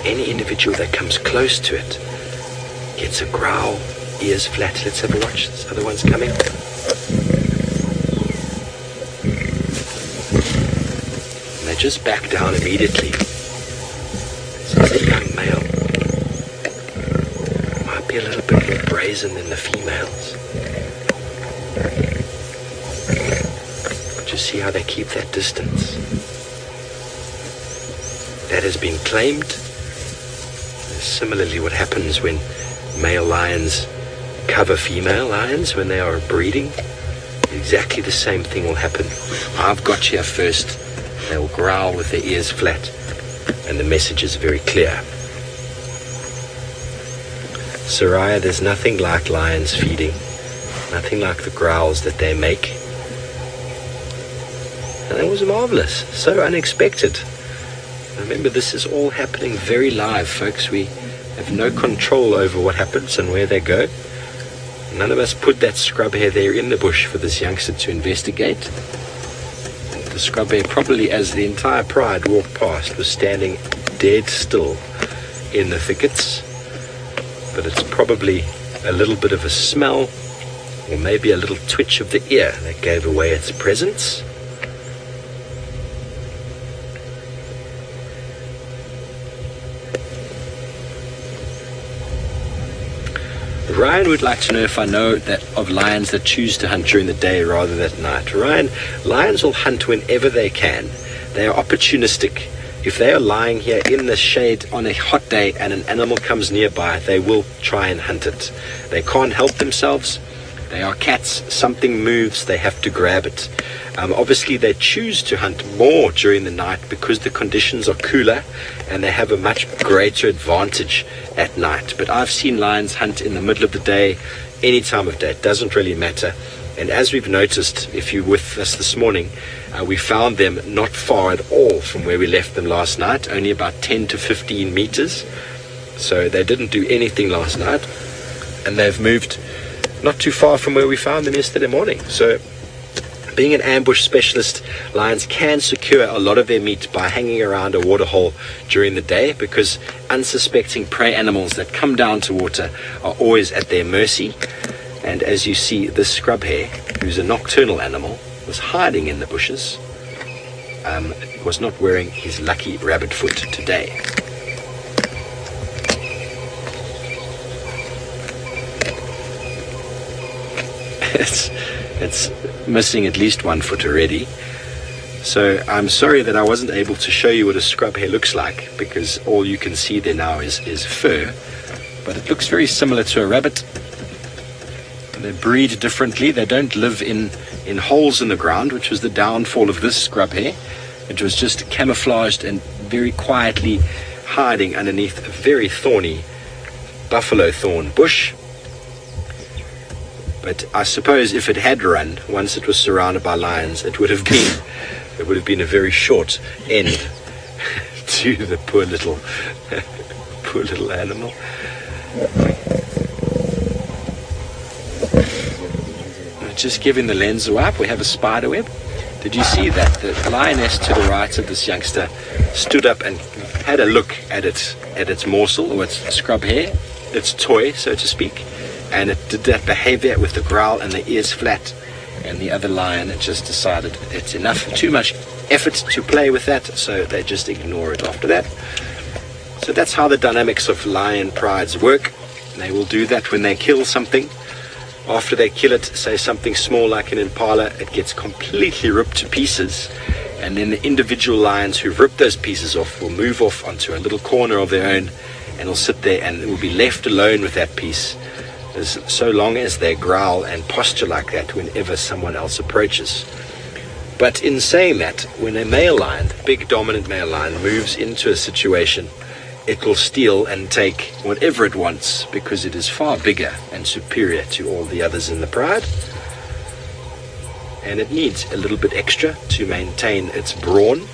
Any individual that comes close to it gets a growl, ears flat. Let's have a watch. This other one's coming. And they just back down immediately. So it's a young male. Might be a little bit more brazen than the females. But you see how they keep that distance. That has been claimed. Similarly, what happens when male lions cover female lions when they are breeding, exactly the same thing will happen. I've got here first. They will growl with their ears flat, and the message is very clear. Soraya, there's nothing like lions feeding, nothing like the growls that they make. And it was marvelous, so unexpected. Remember, this is all happening very live, folks. We have no control over what happens and where they go. None of us put that scrub hare there in the bush for this youngster to investigate. The scrub hare, probably as the entire pride walked past, was standing dead still in the thickets. But it's probably a little bit of a smell, or maybe a little twitch of the ear that gave away its presence. Ryan would like to know if I know that of lions that choose to hunt during the day rather than at night. Ryan, lions will hunt whenever they can. They are opportunistic. If they are lying here in the shade on a hot day and an animal comes nearby, they will try and hunt it. They can't help themselves. They are cats. Something moves, they have to grab it. Obviously, they choose to hunt more during the night because the conditions are cooler and they have a much greater advantage at night. But I've seen lions hunt in the middle of the day, any time of day. It doesn't really matter. And as we've noticed, if you were with us this morning, we found them not far at all from where we left them last night, only about 10 to 15 meters. So they didn't do anything last night. And they've moved not too far from where we found them yesterday morning. So being an ambush specialist, lions can secure a lot of their meat by hanging around a waterhole during the day, because unsuspecting prey animals that come down to water are always at their mercy. And as you see, this scrub hare, who's a nocturnal animal, was hiding in the bushes, was not wearing his lucky rabbit foot today. It's missing at least 1 foot already. So I'm sorry that I wasn't able to show you what a scrub hare looks like, because all you can see there now is fur. But it looks very similar to a rabbit. They breed differently. They don't live in holes in the ground, which was the downfall of this scrub hare. It was just camouflaged and very quietly hiding underneath a very thorny buffalo thorn bush. But I suppose if it had run, once it was surrounded by lions, it would have been a very short end to the poor little animal. Just giving the lens a wipe, we have a spider web. Did you see that? The lioness to the right of this youngster stood up and had a look at its morsel, or its scrub hare, its toy, so to speak. And it did that behavior with the growl and the ears flat. And the other lion, it just decided it's enough, too much effort to play with that, so they just ignore it after that. So that's how the dynamics of lion prides work. They will do that when they kill something. After they kill it, say something small like an impala, it gets completely ripped to pieces. And then the individual lions who've ripped those pieces off will move off onto a little corner of their own and will sit there and will be left alone with that piece, so long as they growl and posture like that whenever someone else approaches. But in saying that, when a male lion, big dominant male lion, moves into a situation, it will steal and take whatever it wants, because it is far bigger and superior to all the others in the pride. And it needs a little bit extra to maintain its brawn.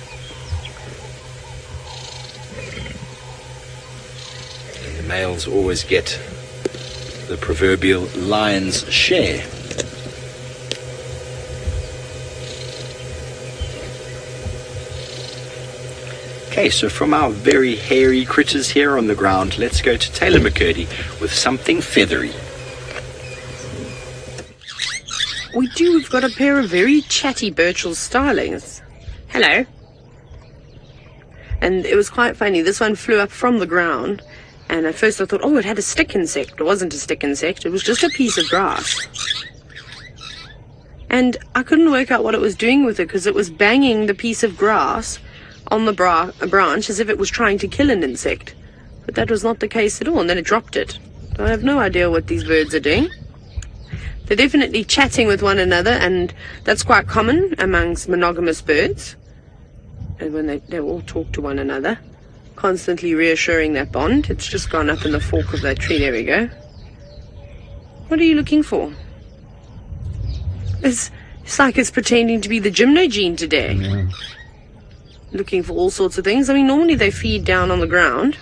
And the males always get the proverbial lion's share. Okay, so from our very hairy critters here on the ground, let's go to Taylor McCurdy with something feathery. We've got a pair of very chatty Birchall starlings. Hello. And it was quite funny. This one flew up from the ground, and at first I thought, oh, it had a stick insect. It wasn't a stick insect. It was just a piece of grass. And I couldn't work out what it was doing with it, because it was banging the piece of grass on the branch as if it was trying to kill an insect. But that was not the case at all, and then it dropped it. So I have no idea what these birds are doing. They're definitely chatting with one another, and that's quite common amongst monogamous birds. And when they all talk to one another, constantly reassuring that bond. It's just gone up in the fork of that tree. There we go. What are you looking for? It's like it's pretending to be the gymnogene today. Yeah. Looking for all sorts of things. I mean, normally they feed down on the ground.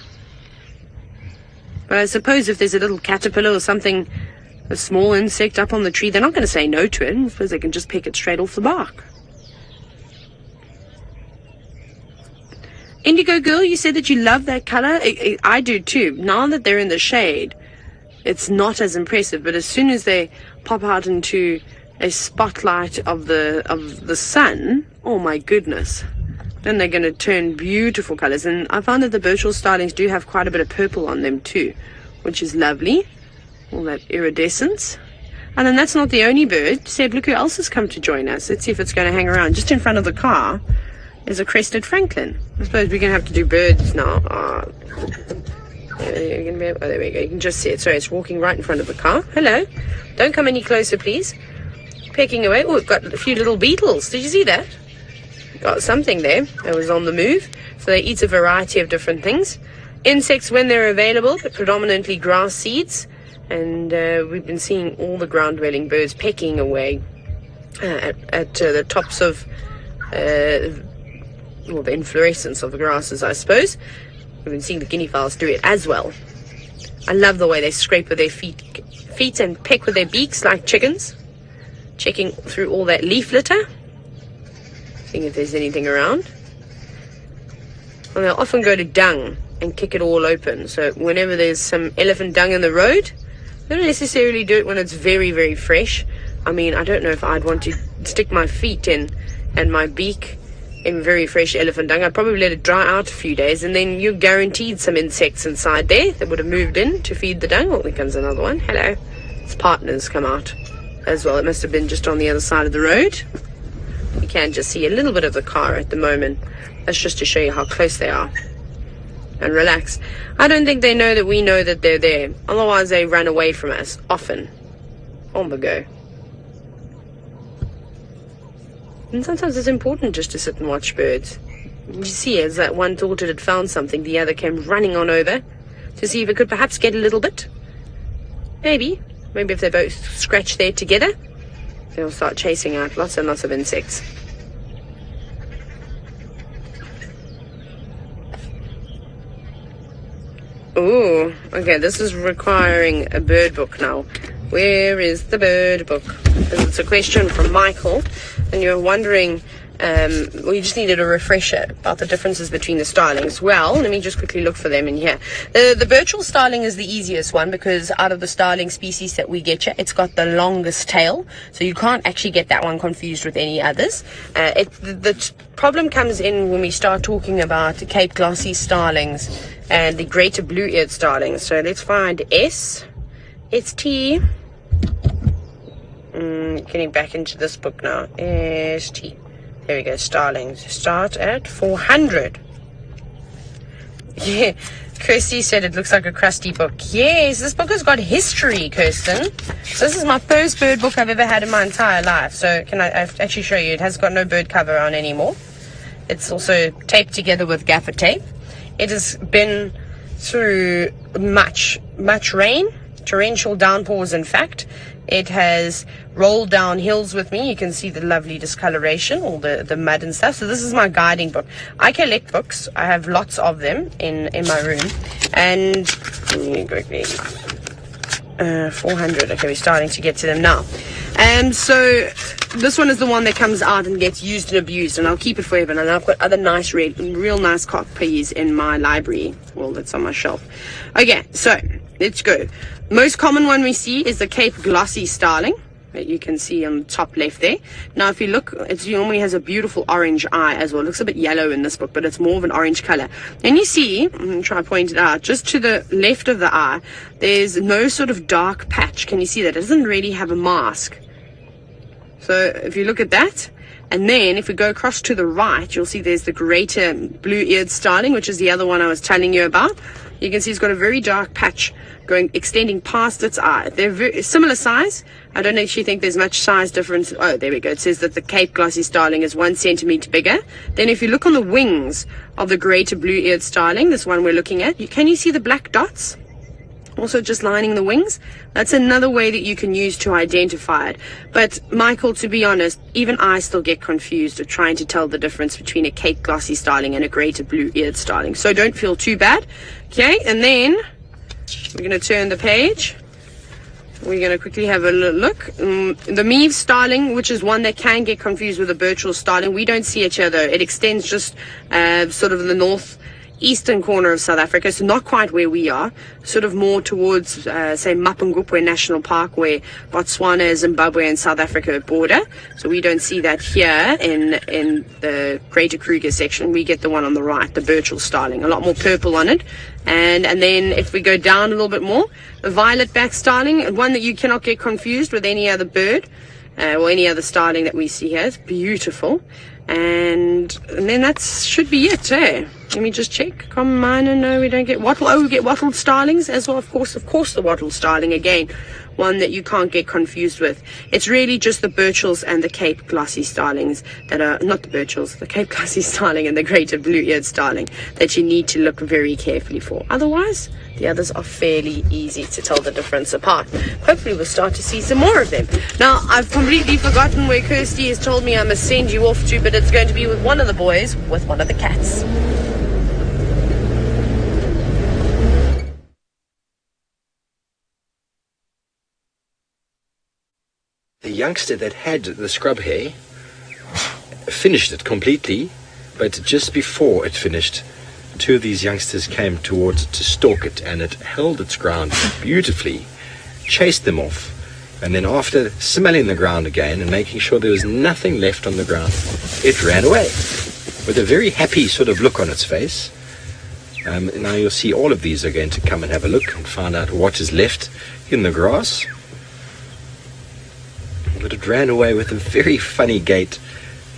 But I suppose if there's a little caterpillar or something, a small insect up on the tree, they're not going to say no to it. I suppose they can just pick it straight off the bark. Indigo Girl, you said that you love that color. I do too. Now that they're in the shade, it's not as impressive. But as soon as they pop out into a spotlight of the sun, oh my goodness, then they're going to turn beautiful colors. And I found that the Birchall starlings do have quite a bit of purple on them too, which is lovely. All that iridescence. And then that's not the only bird. Seb, look who else has come to join us. Let's see if it's going to hang around. Just in front of the car is a crested francolin. I suppose we're going to have to do birds now. There we go. You can just see it. Sorry, it's walking right in front of the car. Hello. Don't come any closer, please. Pecking away. Oh, we've got a few little beetles. Did you see that? Got something there that was on the move. So they eat a variety of different things. Insects when they're available, but predominantly grass seeds. And we've been seeing all the ground-dwelling birds pecking away at the tops of the inflorescence of the grasses, I suppose. We've been seeing the guinea fowls do it as well. I love the way they scrape with their feet and peck with their beaks like chickens, checking through all that leaf litter, seeing if there's anything around. And they'll often go to dung and kick it all open. So whenever there's some elephant dung in the road, they don't necessarily do it when it's very, very fresh. I mean, I don't know if I'd want to stick my feet in and my beak in very fresh elephant dung. I'd probably let it dry out a few days, and then you're guaranteed some insects inside there that would have moved in to feed the dung. Oh, there comes another one. Hello. Its partners come out as well. It must have been just on the other side of the road. You can just see a little bit of the car at the moment. That's just to show you how close they are. And relax. I don't think they know that we know that they're there. Otherwise, they run away from us, often. On the go. And sometimes it's important just to sit and watch birds. You see, as that one thought it had found something, the other came running on over to see if it could perhaps get a little bit. Maybe if they both scratch there together, they'll start chasing out lots and lots of insects. Oh, okay, this is requiring a bird book now. Where is the bird book? It's a question from Michael, and you're wondering, you just needed a refresher about the differences between the starlings. Well, let me just quickly look for them in here. The Birchall starling is the easiest one, because out of the starling species that we get, it's got the longest tail, so you can't actually get that one confused with any others. The problem comes in when we start talking about Cape glossy starlings and the greater blue-eared starlings. So let's find S. It's T. Getting back into this book now. S-T. There we go. Starlings start at 400. Yeah. Kirsty said it looks like a crusty book. Yes, this book has got history, Kirsten. So this is my first bird book I've ever had in my entire life. So can I actually show you? It has got no bird cover on anymore. It's also taped together with gaffer tape. It has been through much rain, torrential downpours, in fact. It has rolled down hills with me. You can see the lovely discoloration, all the mud and stuff. So this is my guiding book. I collect books. I have lots of them in my room. And 400. Okay, we're starting to get to them now. And so this one is the one that comes out and gets used and abused, and I'll keep it forever. And I've got other nice real nice cockpeas in my library. Well, that's on my shelf. Okay, so let's go. Most common one we see is the Cape Glossy starling that you can see on the top left there. Now if you look, it normally has a beautiful orange eye as well. It looks a bit yellow in this book, but it's more of an orange color. And you see, I'm going to try to point it out, just to the left of the eye, there's no sort of dark patch. Can you see that? It doesn't really have a mask. So if you look at that, and then if we go across to the right, you'll see there's the greater blue-eared starling, which is the other one I was telling you about. You can see it's got a very dark patch extending past its eye. They're very similar size. I don't actually think there's much size difference. Oh, there we go. It says that the Cape Glossy starling is 1 centimeter bigger. Then if you look on the wings of the greater blue-eared starling, this one we're looking at, can you see the black dots? Also just lining the wings. That's another way that you can use to identify it. But Michael, to be honest, even I still get confused of trying to tell the difference between a Cape Glossy starling and a greater blue-eared starling. So don't feel too bad. Okay, and then we're going to turn the page. We're going to quickly have a look. The Meave starling, which is one that can get confused with the Birchall starling, we don't see it here though. It extends just sort of in the northeastern corner of South Africa, so not quite where we are, sort of more towards say Mapungubwe National Park, where Botswana, Zimbabwe and South Africa border. So we don't see that here in the greater Kruger section. We get the one on the right, the Birchall starling, a lot more purple on it. And then if we go down a little bit more, the violet back starling, one that you cannot get confused with any other bird or any other starling that we see here. It's beautiful. And then that should be it, eh? Let me just check. Common minor, no, we don't get wattle. Oh, we get wattled starlings as well, of course, the wattled starling, again, one that you can't get confused with. It's really just the Birchalls and the Cape Glossy starlings that are, not the Birchalls, the Cape Glossy starling and the greater blue-eared starling that you need to look very carefully for. Otherwise, the others are fairly easy to tell the difference apart. Hopefully we'll start to see some more of them. Now, I've completely forgotten where Kirsty has told me I must send you off to, but it's going to be with one of the boys, with one of the cats. The youngster that had the scrub hare finished it completely, but just before it finished, two of these youngsters came towards it to stalk it, and it held its ground beautifully, chased them off, and then after smelling the ground again and making sure there was nothing left on the ground, it ran away with a very happy sort of look on its face. Now you'll see all of these are going to come and have a look and find out what is left in the grass. But it ran away with a very funny gait,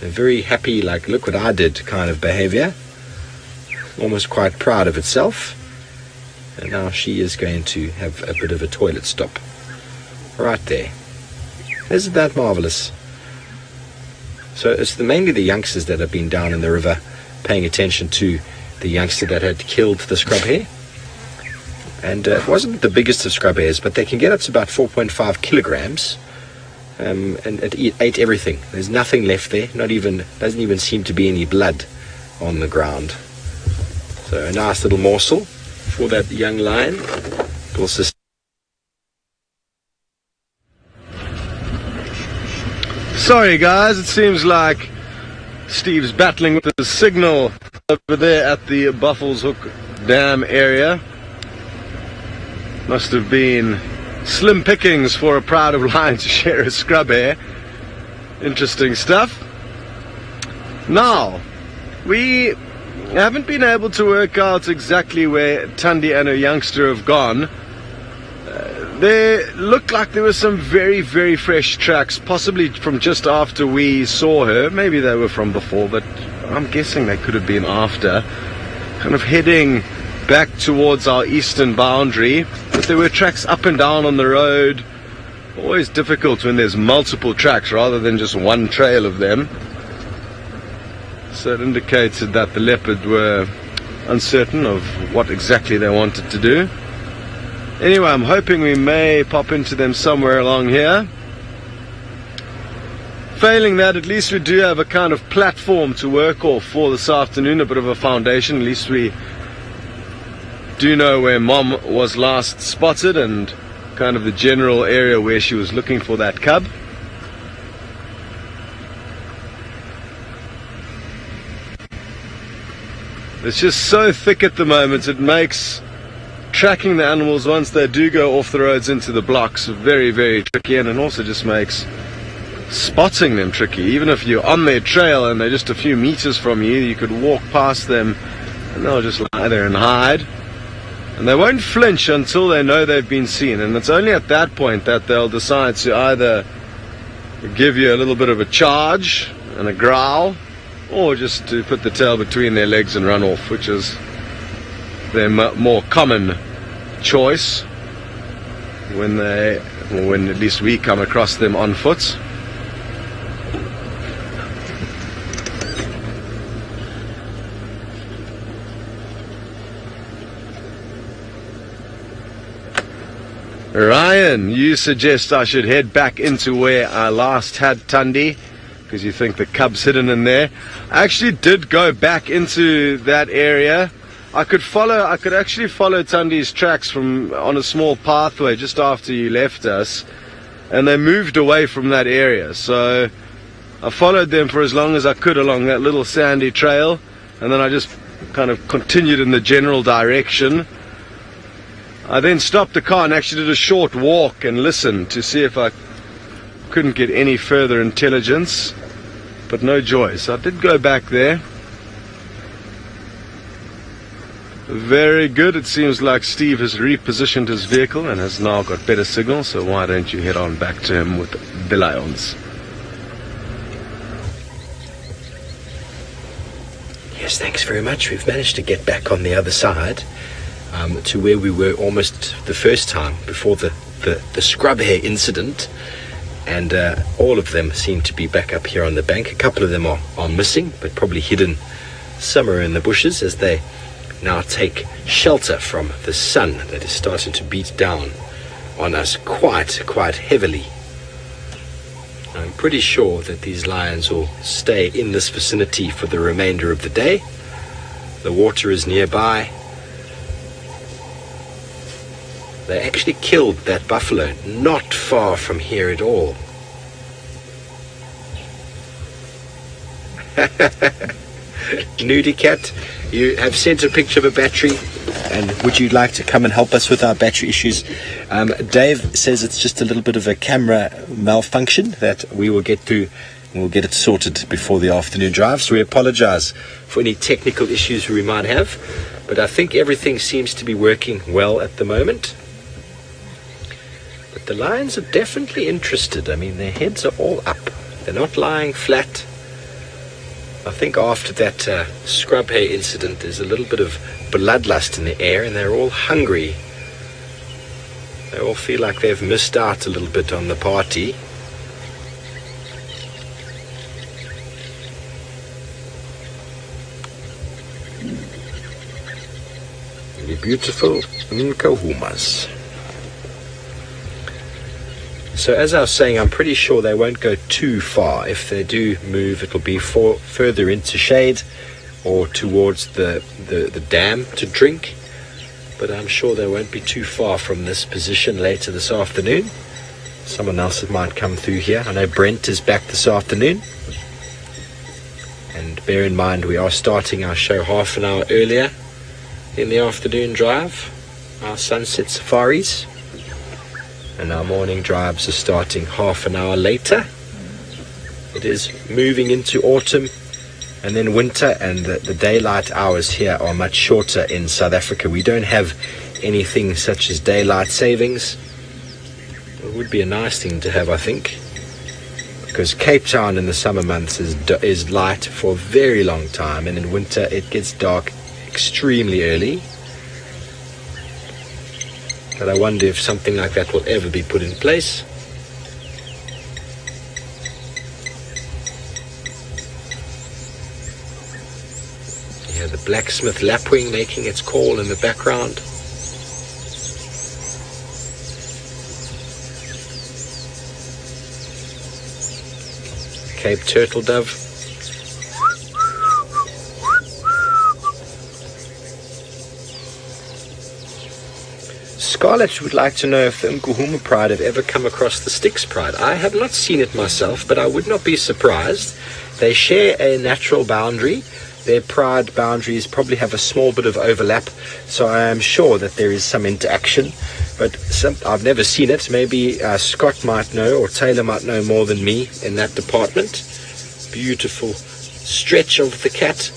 a very happy, like, look what I did kind of behavior, almost quite proud of itself. And now she is going to have a bit of a toilet stop right there. Isn't that marvelous? So it's mainly the youngsters that have been down in the river paying attention to the youngster that had killed the scrub hare. And it wasn't the biggest of scrub hares, but they can get up to about 4.5 kilograms. And it ate everything. There's nothing left there. Doesn't even seem to be any blood on the ground. So a nice little morsel for that young lion. Sorry guys, it seems like Steve's battling with the signal over there at the Buffelshoek Dam area. Must have been slim pickings for a pride of lion to share a scrub hare. Interesting stuff. Now, we haven't been able to work out exactly where Thandi and her youngster have gone. They looked like there were some very, very fresh tracks, possibly from just after we saw her. Maybe they were from before, but I'm guessing they could have been after. Kind of heading back towards our eastern boundary, but there were tracks up and down on the road. Always difficult when there's multiple tracks rather than just one trail of them. So it indicated that the leopard were uncertain of what exactly they wanted to do. Anyway, I'm hoping we may pop into them somewhere along here. Failing that, at least we do have a kind of platform to work off for this afternoon, a bit of a foundation. At least we do know where Mom was last spotted and kind of the general area where she was looking for that cub. It's just so thick at the moment, it makes tracking the animals once they do go off the roads into the blocks very, very tricky, and it also just makes spotting them tricky. Even if you're on their trail and they're just a few meters from you, you could walk past them and they'll just lie there and hide. And they won't flinch until they know they've been seen, and it's only at that point that they'll decide to either give you a little bit of a charge and a growl, or just to put the tail between their legs and run off, which is their more common choice when at least we come across them on foot. Ryan, you suggest I should head back into where I last had Thandi, because you think the cub's hidden in there. I actually did go back into that area. I could actually follow Thandi's tracks on a small pathway just after you left us, and they moved away from that area. So I followed them for as long as I could along that little sandy trail, and then I just kind of continued in the general direction. I then stopped the car and actually did a short walk and listened to see if I couldn't get any further intelligence, but no joy. So I did go back there. Very good. It seems like Steve has repositioned his vehicle and has now got better signal, so why don't you head on back to him with the lions? Yes, thanks very much. We've managed to get back on the other side, to where we were almost the first time before the scrub hare incident, and all of them seem to be back up here on the bank. A couple of them are missing, but probably hidden somewhere in the bushes as they now take shelter from the sun that is starting to beat down on us quite heavily. I'm pretty sure that these lions will stay in this vicinity for the remainder of the day. The water is nearby. They actually killed that buffalo not far from here at all. Nudie Cat, you have sent a picture of a battery, and would you like to come and help us with our battery issues? Dave says it's just a little bit of a camera malfunction that we will get through, and we'll get it sorted before the afternoon drive. So we apologize for any technical issues we might have, but I think everything seems to be working well at the moment. But the lions are definitely interested. I mean, their heads are all up. They're not lying flat. I think after that scrub hare incident, there's a little bit of bloodlust in the air, and they're all hungry. They all feel like they've missed out a little bit on the party. Really beautiful Nkuhumas. So as I was saying, I'm pretty sure they won't go too far. If they do move, it'll be further into shade or towards the dam to drink. But I'm sure they won't be too far from this position later this afternoon. Someone else might come through here. I know Brent is back this afternoon. And bear in mind, we are starting our show half an hour earlier in the afternoon drive, our sunset safaris. And our morning drives are starting half an hour later. It is moving into autumn and then winter, and the daylight hours here are much shorter in South Africa. We don't have anything such as daylight savings. It would be a nice thing to have, I think, because Cape Town in the summer months is light for a very long time, and in winter it gets dark extremely early. But I wonder if something like that will ever be put in place. You hear the blacksmith lapwing making its call in the background. Cape turtle dove. Scarlett would like to know if the Nkuhuma Pride have ever come across the Styx Pride. I have not seen it myself, but I would not be surprised. They share a natural boundary their pride boundaries probably have a small bit of overlap, so I am sure that there is some interaction, but I've never seen it. Maybe Scott might know, or Taylor might know more than me in that department. Beautiful stretch of the cat.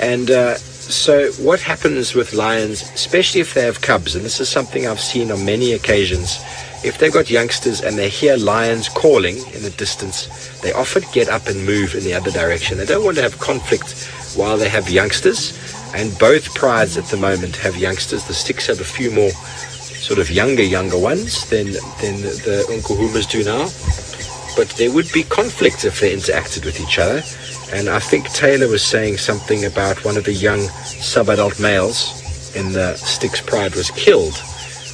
And so what happens with lions, especially if they have cubs, and this is something I've seen on many occasions, if they've got youngsters and they hear lions calling in the distance, they often get up and move in the other direction. They don't want to have conflict while they have youngsters, and both prides at the moment have youngsters. The Sticks have a few more sort of younger ones than the Nkuhumas do now, but there would be conflict if they interacted with each other. And I think Taylor was saying something about one of the young sub-adult males in the Sticks pride was killed.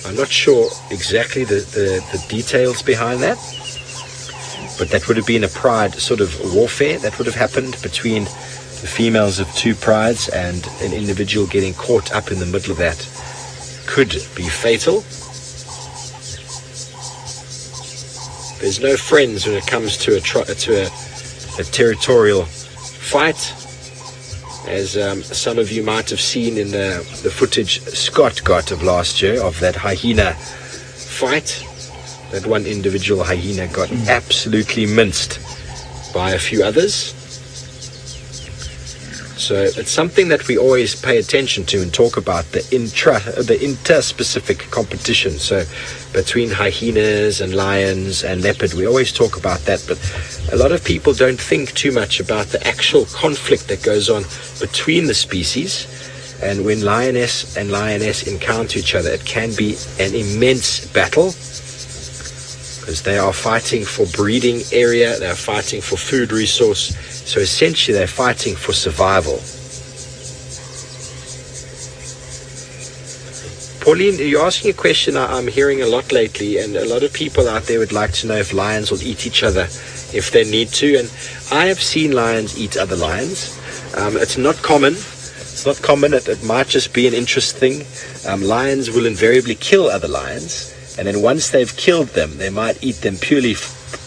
I'm not sure exactly the details behind that, but that would have been a pride sort of warfare that would have happened between the females of two prides, and an individual getting caught up in the middle of that could be fatal. There's no friends when it comes to a territorial fight, as some of you might have seen in the footage Scott got of last year of that hyena fight. That one individual hyena got absolutely minced by a few others. So it's something that we always pay attention to and talk about, the inter-specific competition. So between hyenas and lions and leopard, we always talk about that, but a lot of people don't think too much about the actual conflict that goes on between the species. And when lioness and lioness encounter each other, it can be an immense battle, because they are fighting for breeding area, they're fighting for food resource. So essentially they're fighting for survival. Pauline, you're asking a question I'm hearing a lot lately, and a lot of people out there would like to know if lions will eat each other if they need to. And I have seen lions eat other lions. It's not common. It's not common. It might just be an interest thing. Lions will invariably kill other lions, and then once they've killed them, they might eat them purely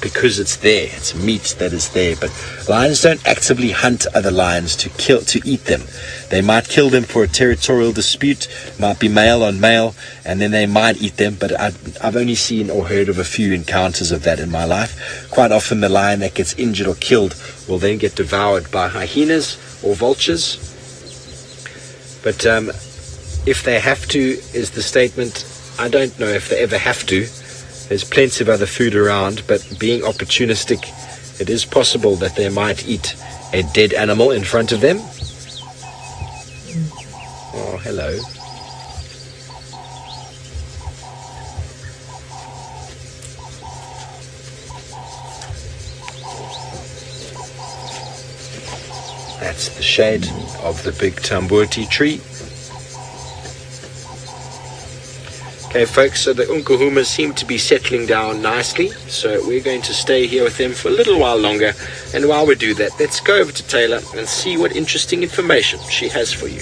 because it's there. It's meat that is there. But lions don't actively hunt other lions to eat them. They might kill them for a territorial dispute, might be male on male, and then they might eat them. But I've only seen or heard of a few encounters of that in my life. Quite often the lion that gets injured or killed will then get devoured by hyenas or vultures. But if they have to, is the statement. I don't know if they ever have to. There's plenty of other food around, but being opportunistic, it is possible that they might eat a dead animal in front of them. Oh, hello. That's the shade of the big tambuti tree. Okay, folks, so the Nkuhumas seem to be settling down nicely, so we're going to stay here with them for a little while longer. And while we do that, let's go over to Taylor and see what interesting information she has for you.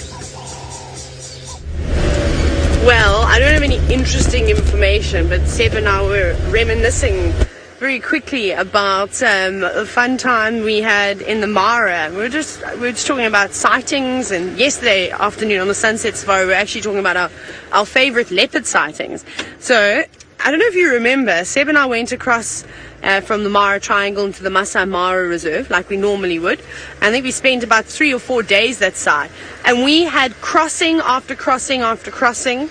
Well, I don't have any interesting information, but Seb and I were reminiscing very quickly about a fun time we had in the Mara. We were just talking about sightings, and yesterday afternoon on the Sunset Safari we were actually talking about our favorite leopard sightings. So I don't know if you remember, Seb and I went across from the Mara Triangle into the Masai Mara Reserve like we normally would. I think we spent about 3 or 4 days that side, and we had crossing after crossing after crossing,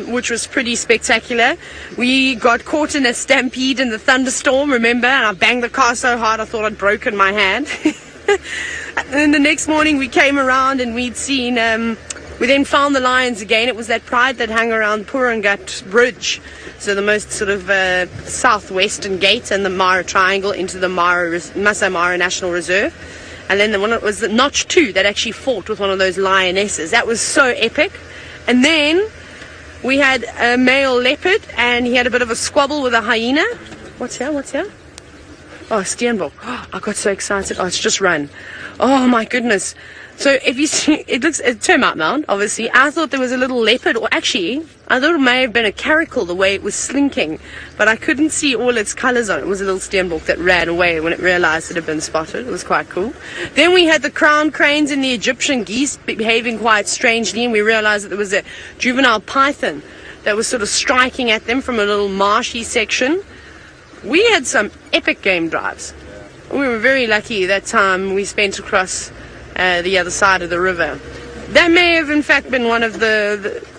which was pretty spectacular. We got caught in a stampede in the thunderstorm, remember? And I banged the car so hard I thought I'd broken my hand. And then the next morning we came around and we'd seen, we then found the lions again. It was that pride that hung around Purangat Bridge. So the most sort of southwestern gate and the Mara Triangle into the Masai Mara National Reserve. And then the one that was the Notch 2 that actually fought with one of those lionesses. That was so epic. And then we had a male leopard, and he had a bit of a squabble with a hyena. What's here? Oh, Steenbok. Oh, I got so excited. Oh, it's just run. Oh, my goodness. So if you see, it's termite mound, obviously. I thought there was a little leopard, or actually, I thought it may have been a caracal the way it was slinking, but I couldn't see all its colours on it. It was a little Steenbok that ran away when it realised it had been spotted. It was quite cool. Then we had the crown cranes and the Egyptian geese behaving quite strangely, and we realised that there was a juvenile python that was sort of striking at them from a little marshy section. We had some epic game drives. We were very lucky that time we spent across the other side of the river. That may have in fact been one of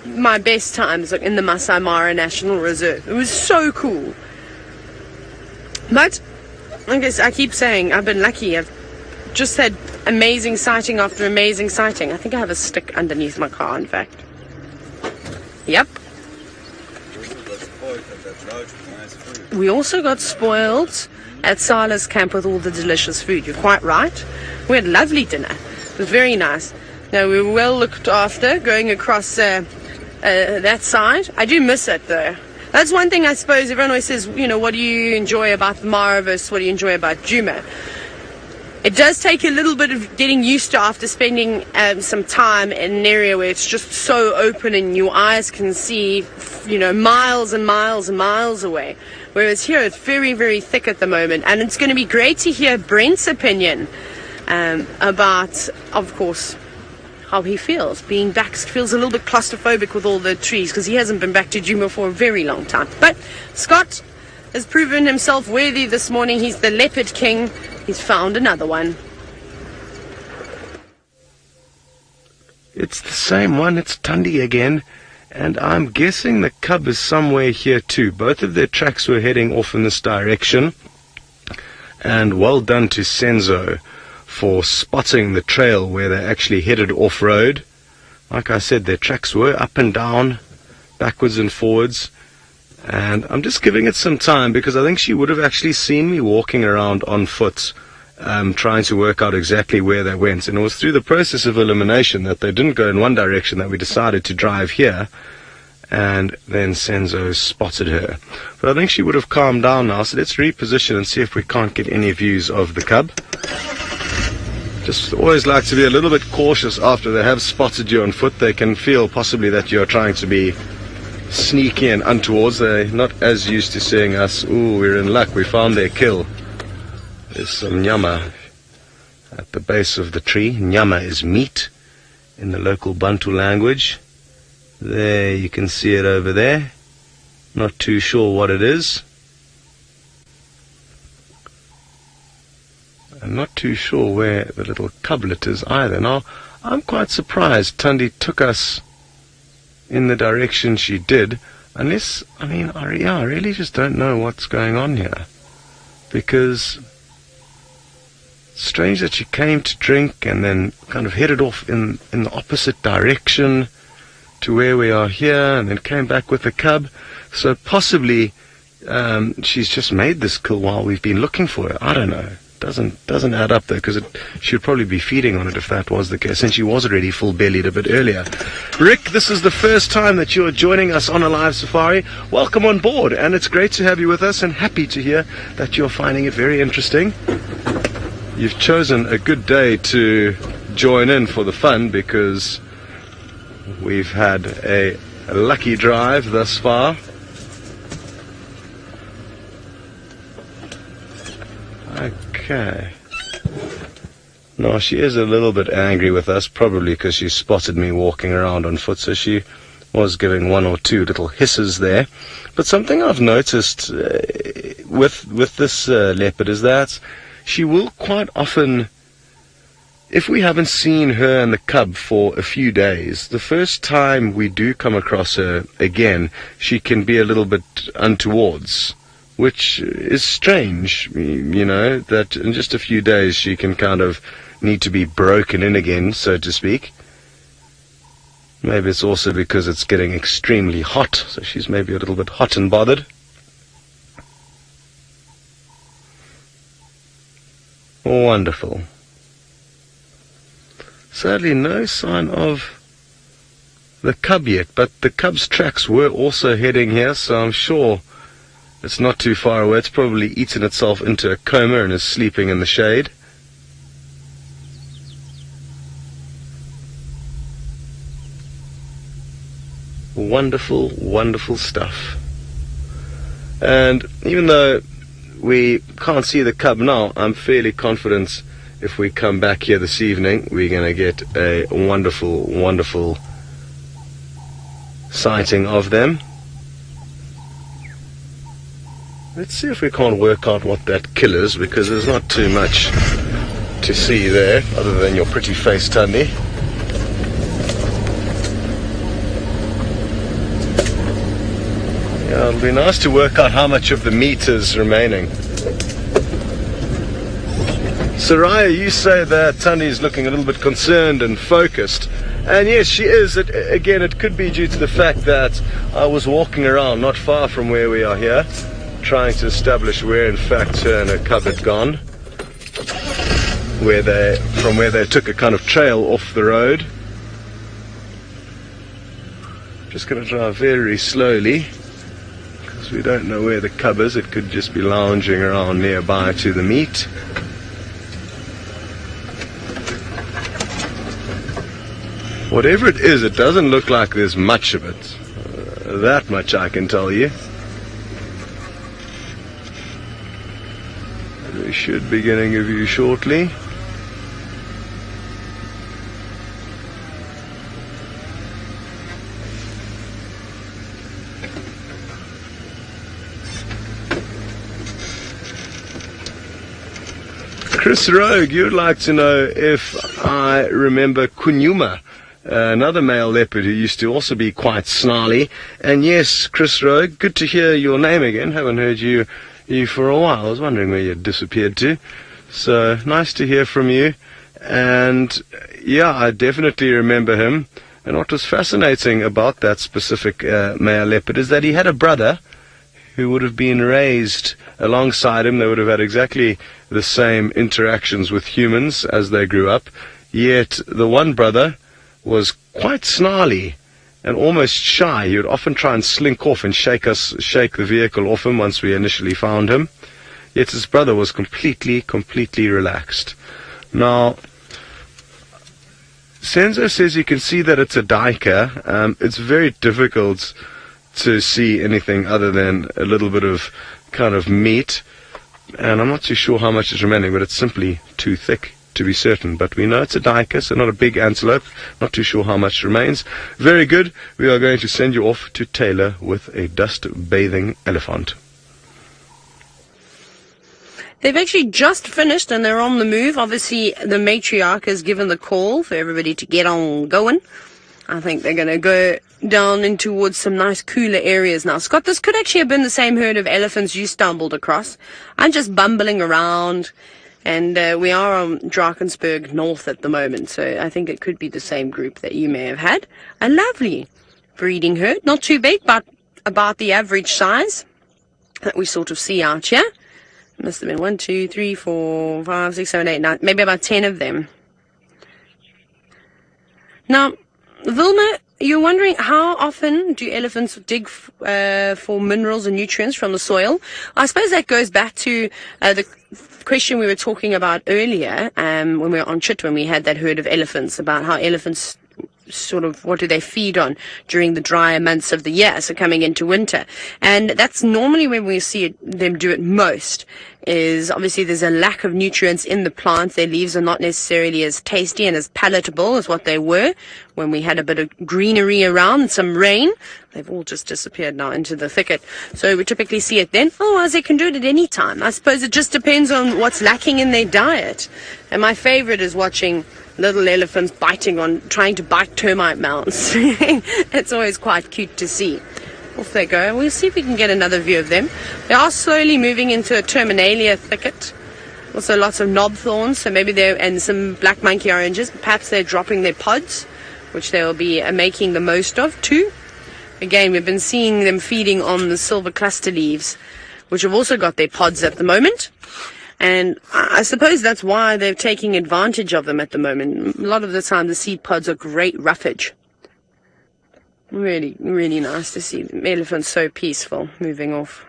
my best times in the Masai Mara National Reserve. It was so cool. But I guess I keep saying I've been lucky. I've just had amazing sighting after amazing sighting. I think I have a stick underneath my car, in fact. Yep. We also got spoiled at Sala's camp with all the delicious food. You're quite right. We had lovely dinner. It was very nice. Now, we were well looked after going across that side. I do miss it, though. That's one thing I suppose everyone always says, you know, what do you enjoy about the Mara versus what do you enjoy about Djuma? It does take a little bit of getting used to after spending some time in an area where it's just so open and your eyes can see, you know, miles and miles and miles away. Whereas here it's very, very thick at the moment. And it's going to be great to hear Brent's opinion about, of course, how he feels. Being back, feels a little bit claustrophobic with all the trees because he hasn't been back to Djuma for a very long time. But Scott has proven himself worthy this morning. He's the Leopard King. He's found another one. It's the same one. It's Thandi again. And I'm guessing the cub is somewhere here too. Both of their tracks were heading off in this direction. And well done to Senzo for spotting the trail where they actually headed off-road. Like I said, their tracks were up and down, backwards and forwards. And I'm just giving it some time because I think she would have actually seen me walking around on foot, trying to work out exactly where they went. And it was through the process of elimination that they didn't go in one direction that we decided to drive here. And then Senzo spotted her. But I think she would have calmed down now, so let's reposition and see if we can't get any views of the cub. Just always like to be a little bit cautious after they have spotted you on foot. They can feel possibly that you're trying to be sneaky and untowards. They're not as used to seeing us. Ooh, we're in luck. We found their kill. There's some nyama at the base of the tree. Nyama is meat in the local Bantu language. There, you can see it over there. Not too sure what it is. I'm not too sure where the little cublet is either. Now, I'm quite surprised Thandi took us in the direction she did, unless, I mean, I really just don't know what's going on here. Because it's strange that she came to drink and then kind of headed off in the opposite direction to where we are here, and then came back with the cub. So possibly she's just made this kill while we've been looking for her. I don't know. Doesn't add up though, because she would probably be feeding on it if that was the case, and she was already full-bellied a bit earlier. Rick, this is the first time that you're joining us on a live safari. Welcome on board, and it's great to have you with us, and happy to hear that you're finding it very interesting. You've chosen a good day to join in for the fun, because we've had a lucky drive thus far. Okay. No, she is a little bit angry with us, probably because she spotted me walking around on foot, so she was giving one or two little hisses there. But something I've noticed with this leopard is that she will quite often, if we haven't seen her and the cub for a few days, the first time we do come across her again, she can be a little bit untowards, which is strange, you know, that in just a few days she can kind of need to be broken in again, so to speak. Maybe it's also because it's getting extremely hot, so she's maybe a little bit hot and bothered. Wonderful. Sadly, no sign of the cub yet, but the cub's tracks were also heading here, so I'm sure It's not too far away. It's probably eaten itself into a coma and is sleeping in the shade. Wonderful, wonderful stuff. And even though we can't see the cub now, I'm fairly confident if we come back here this evening, we're going to get a wonderful, wonderful sighting of them. Let's see if we can't work out what that kill is, because there's not too much to see there, other than your pretty face, Thandi. Yeah, it'll be nice to work out how much of the meat is remaining. Soraya, you say that Thandi is looking a little bit concerned and focused. And yes, she is. Again, it could be due to the fact that I was walking around not far from where we are here, trying to establish where in fact her and her cub had gone, from where they took a kind of trail off the road. Just going to drive very slowly, because we don't know where the cub is. It could just be lounging around nearby to the meat. Whatever it is, it doesn't look like there's much of it. That much I can tell you. We should be getting a view shortly. Chris Rogue, you'd like to know if I remember Nkuhumas, another male leopard who used to also be quite snarly. And yes, Chris Rogue, good to hear your name again. Haven't heard you for a while. I was wondering where you had disappeared to. So nice to hear from you. And yeah, I definitely remember him. And what was fascinating about that specific male leopard is that he had a brother who would have been raised alongside him. They would have had exactly the same interactions with humans as they grew up. Yet the one brother was quite snarly and almost shy. He would often try and slink off and shake the vehicle off him once we initially found him. Yet his brother was completely relaxed. Now, Senzo says you can see that it's a duiker. It's very difficult to see anything other than a little bit of kind of meat. And I'm not too sure how much is remaining, but it's simply too thick to be certain. But we know it's a duiker, so not a big antelope. Not too sure how much remains. Very good. We are going to send you off to Taylor with a dust-bathing elephant. They've actually just finished and they're on the move. Obviously, the matriarch has given the call for everybody to get on going. I think they're going to go down in towards some nice cooler areas now. Scott, this could actually have been the same herd of elephants you stumbled across. I'm just bumbling around, and we are on Drakensberg North at the moment, so I think it could be the same group that you may have had. A lovely breeding herd, not too big, but about the average size that we sort of see out here. Must have been 1, 2, 3, 4, 5, 6, 7, 8, 9, maybe about 10 of them. Now, Vilma, you're wondering how often do elephants dig for minerals and nutrients from the soil? I suppose that goes back to the question we were talking about earlier when we were on Chitwa, when we had that herd of elephants, about how elephants sort of, what do they feed on during the drier months of the year, so coming into winter. And that's normally when we see them do it most, is obviously there's a lack of nutrients in the plants. Their leaves are not necessarily as tasty and as palatable as what they were when we had a bit of greenery around and some rain. They've all just disappeared now into the thicket. So we typically see it then. Otherwise, they can do it at any time. I suppose it just depends on what's lacking in their diet. And my favorite is watching little elephants trying to bite termite mounds. It's always quite cute to see. Off they go. We'll see if we can get another view of them. They are slowly moving into a terminalia thicket. Also lots of knob thorns, so maybe and some black monkey oranges. Perhaps they're dropping their pods, which they'll be making the most of too. Again, we've been seeing them feeding on the silver cluster leaves, which have also got their pods at the moment. And I suppose that's why they're taking advantage of them at the moment. A lot of the time, the seed pods are great roughage. Really, really nice to see them. Elephants so peaceful, moving off.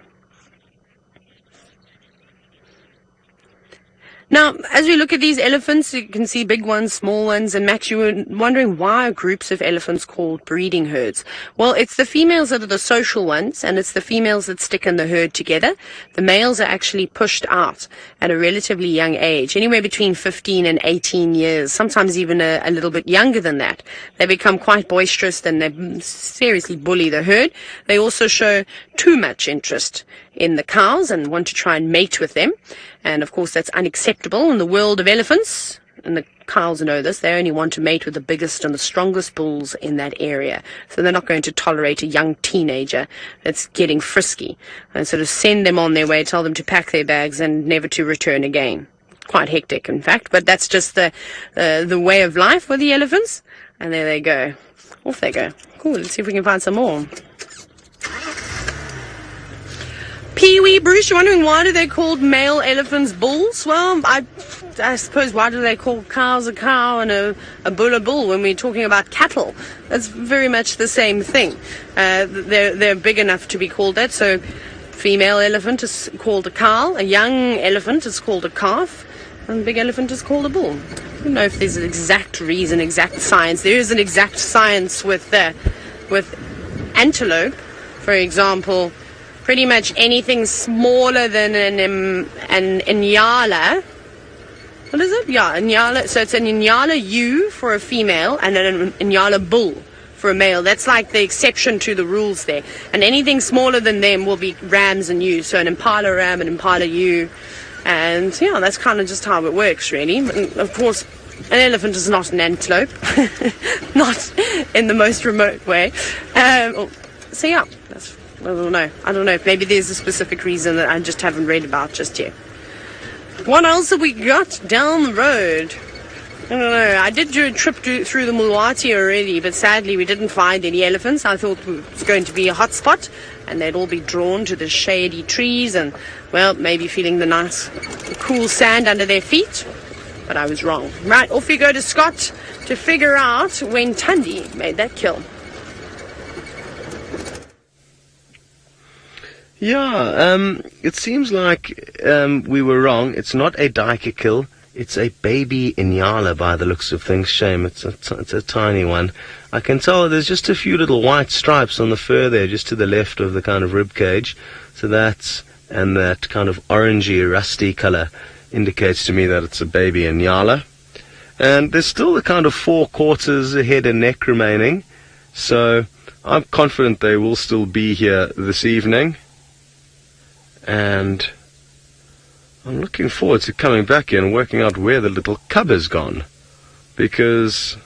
Now, as we look at these elephants, you can see big ones, small ones, and Max, you were wondering why are groups of elephants called breeding herds? Well, it's the females that are the social ones, and it's the females that stick in the herd together. The males are actually pushed out at a relatively young age, anywhere between 15 and 18 years, sometimes even a little bit younger than that. They become quite boisterous and they seriously bully the herd. They also show too much interest in the cows and want to try and mate with them. And of course, that's unacceptable in the world of elephants. And the cows know this. They only want to mate with the biggest and the strongest bulls in that area. So they're not going to tolerate a young teenager that's getting frisky. And sort of send them on their way, tell them to pack their bags and never to return again. Quite hectic, in fact. But that's just the way of life with the elephants. And there they go. Off they go. Cool, let's see if we can find some more. Pee-wee, Bruce, you're wondering why do they call male elephants bulls? Well, I suppose why do they call cows a cow and a bull a bull when we're talking about cattle? That's very much the same thing. They're big enough to be called that. So female elephant is called a cow, a young elephant is called a calf, and a big elephant is called a bull. I don't know if there's an exact reason, exact science. There is an exact science with antelope, for example. Pretty much anything smaller than an Inyala. What is it? Yeah, Inyala. So it's an Inyala ewe for a female and an Inyala bull for a male. That's like the exception to the rules there. And anything smaller than them will be rams and ewes. So an Impala ram, an Impala ewe. And yeah, that's kind of just how it works, really. And of course, an elephant is not an antelope. Not in the most remote way. So yeah, that's... I don't know. Maybe there's a specific reason that I just haven't read about just yet. What else have we got down the road? I don't know. I did do a trip through the Mulwati already, but sadly we didn't find any elephants. I thought it was going to be a hot spot, and they'd all be drawn to the shady trees and, well, maybe feeling the nice, cool sand under their feet. But I was wrong. Right, off we go to Scott to figure out when Thandi made that kill. Yeah, it seems like we were wrong. It's not a Daika kill. It's a baby Inyala by the looks of things. Shame, it's a tiny one. I can tell there's just a few little white stripes on the fur there, just to the left of the kind of rib cage. So that kind of orangey, rusty colour indicates to me that it's a baby Inyala. And there's still the kind of 4 quarters, a head and neck remaining. So I'm confident they will still be here this evening. And I'm looking forward to coming back here and working out where the little cub has gone, because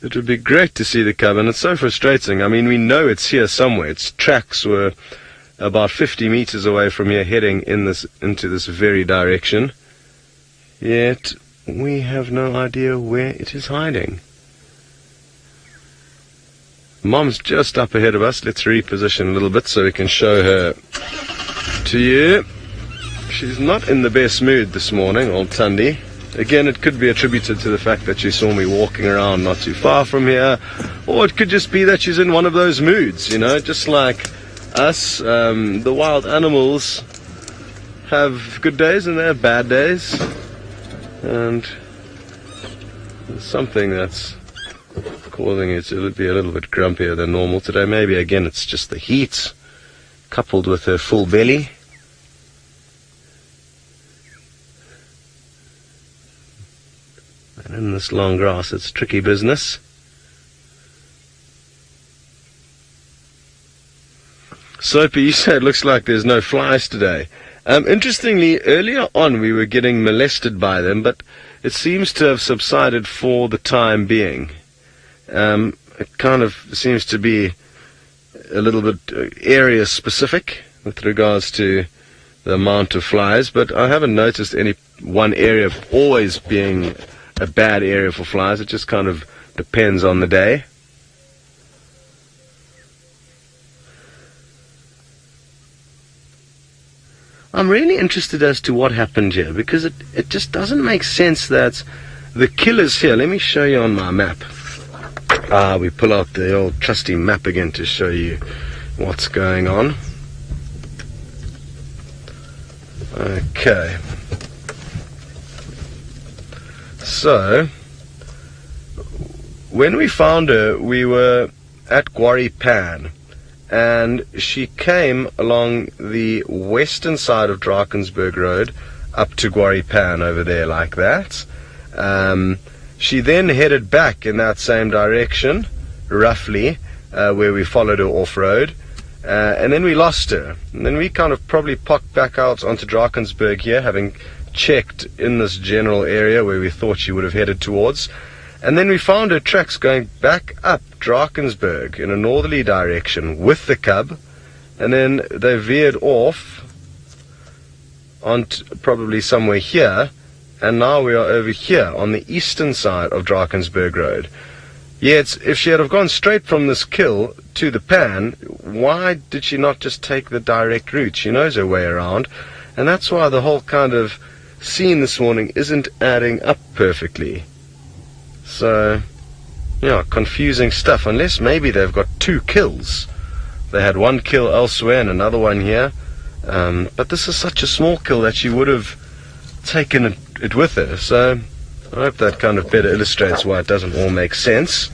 it would be great to see the cub, and it's so frustrating. I mean, we know it's here somewhere. Its tracks were about 50 meters away from here, heading into this very direction, yet we have no idea where it is hiding. Mom's just up ahead of us. Let's reposition a little bit so we can show her to you. She's not in the best mood this morning, old Thandi. Again, it could be attributed to the fact that she saw me walking around not too far from here, or it could just be that she's in one of those moods, you know, just like us. The wild animals have good days and they have bad days, and there's something that's causing it to be a little bit grumpier than normal today. Maybe again it's just the heat coupled with her full belly. And in this long grass it's tricky business. Soapy, you say it looks like there's no flies today. Interestingly, earlier on we were getting molested by them, but it seems to have subsided for the time being. It kind of seems to be a little bit area specific with regards to the amount of flies, but I haven't noticed any one area always being a bad area for flies. It just kind of depends on the day. I'm really interested as to what happened here, because it just doesn't make sense that the killer's here. Let me show you on my map. We pull out the old trusty map again to show you what's going on. Okay. So, when we found her, we were at Quarry Pan, and she came along the western side of Drakensberg Road up to Quarry Pan over there like that. She then headed back in that same direction, roughly, where we followed her off-road, and then we lost her. And then we kind of probably popped back out onto Drakensberg here, having checked in this general area where we thought she would have headed towards. And then we found her tracks going back up Drakensberg in a northerly direction with the cub, and then they veered off onto probably somewhere here, and now we are over here on the eastern side of Drakensberg Road. Yet, if she had have gone straight from this kill to the pan, why did she not just take the direct route? She knows her way around, and that's why the whole kind of scene this morning isn't adding up perfectly. So, yeah, confusing stuff, unless maybe they've got two kills. They had one kill elsewhere and another one here, but this is such a small kill that she would have taken it with her, so I hope that kind of better illustrates why it doesn't all make sense.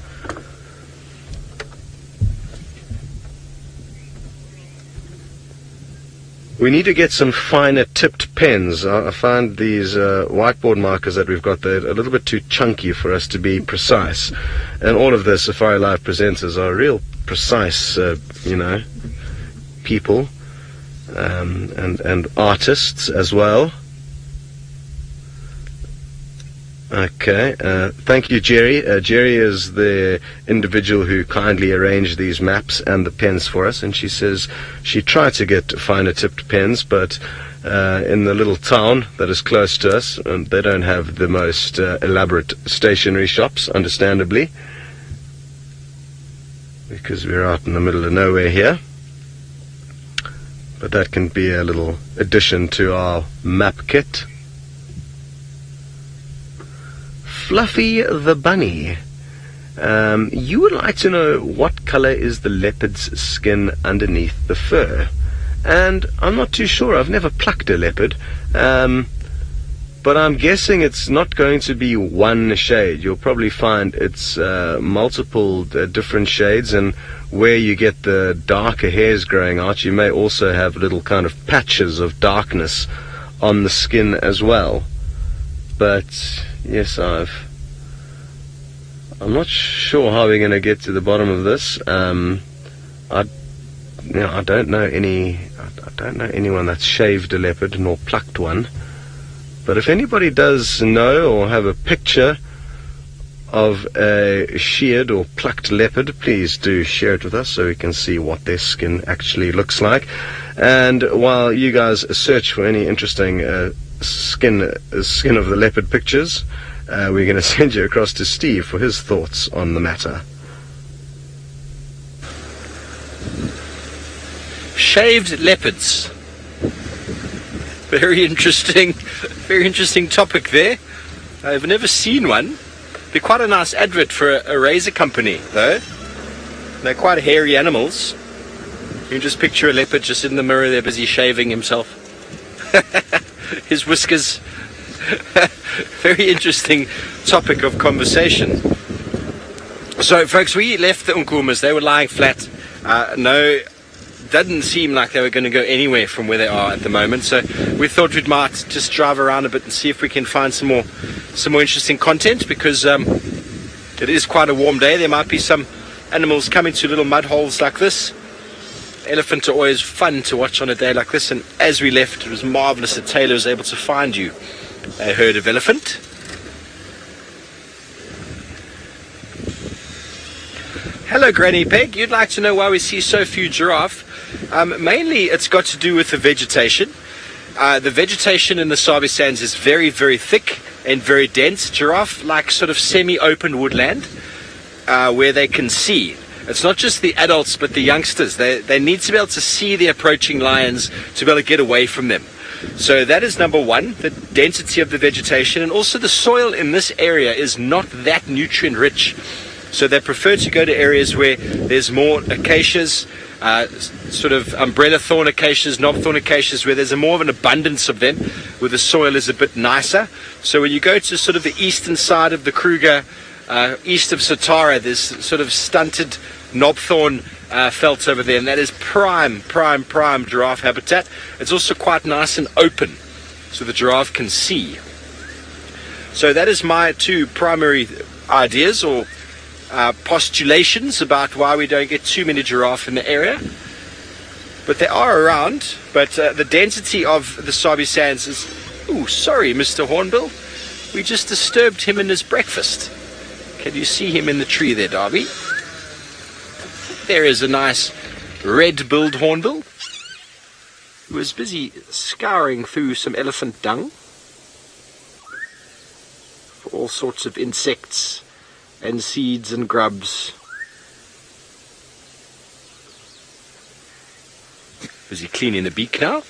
We need to get some finer tipped pens. I find these whiteboard markers that we've got, they're a little bit too chunky for us to be precise. And all of the Safari Live presenters are real precise, people, and artists as well. Okay, thank you, Jerry. Jerry is the individual who kindly arranged these maps and the pens for us, and she says she tried to get finer tipped pens, but in the little town that is close to us, they don't have the most elaborate stationery shops, understandably, because we're out in the middle of nowhere here. But that can be a little addition to our map kit. Fluffy the Bunny, you would like to know what color is the leopard's skin underneath the fur, and I'm not too sure. I've never plucked a leopard, but I'm guessing it's not going to be one shade. You'll probably find it's multiple different shades, and where you get the darker hairs growing out, you may also have little kind of patches of darkness on the skin as well. But yes, I'm not sure how we're going to get to the bottom of this. I don't know anyone that's shaved a leopard nor plucked one. But if anybody does know or have a picture of a sheared or plucked leopard, please do share it with us so we can see what their skin actually looks like. And while you guys search for any interesting skin of the leopard pictures, we're going to send you across to Steve for his thoughts on the matter. Shaved leopards. Very interesting topic there. I've never seen one. Be quite a nice advert for a razor company, though. They're quite hairy animals. You can just picture a leopard just in the mirror there, busy shaving himself. His whiskers. Very interesting topic of conversation. So, folks, we left the Nkuhumas. They were lying flat. Doesn't seem like they were going to go anywhere from where they are at the moment. So we thought we might just drive around a bit and see if we can find some more interesting content, because it is quite a warm day. There might be some animals coming to little mud holes like this. Elephant are always fun to watch on a day like this, and as we left, it was marvelous that Taylor was able to find you a herd of elephant. Hello, Granny Peg. You'd like to know why we see so few giraffe? Mainly, it's got to do with the vegetation. The vegetation in the Sabi Sands is very, very thick and very dense. Giraffe like sort of semi-open woodland where they can see. It's not just the adults, but the youngsters. They need to be able to see the approaching lions to be able to get away from them. So that is number one, the density of the vegetation, and also the soil in this area is not that nutrient rich. So they prefer to go to areas where there's more acacias, sort of umbrella thorn acacias, knob thorn acacias, where there's more of an abundance of them, where the soil is a bit nicer. So when you go to sort of the eastern side of the Kruger, east of Satara, there's sort of stunted knobthorn felts over there, and that is prime giraffe habitat. It's also quite nice and open, so the giraffe can see. So that is my two primary ideas or postulations about why we don't get too many giraffe in the area. But they are around, but the density of the Sabi Sands is... Oh, sorry, Mr. Hornbill. We just disturbed him in his breakfast. Can you see him in the tree there, Darby? There is a nice red-billed hornbill who is busy scouring through some elephant dung for all sorts of insects and seeds and grubs. Busy cleaning the beak now.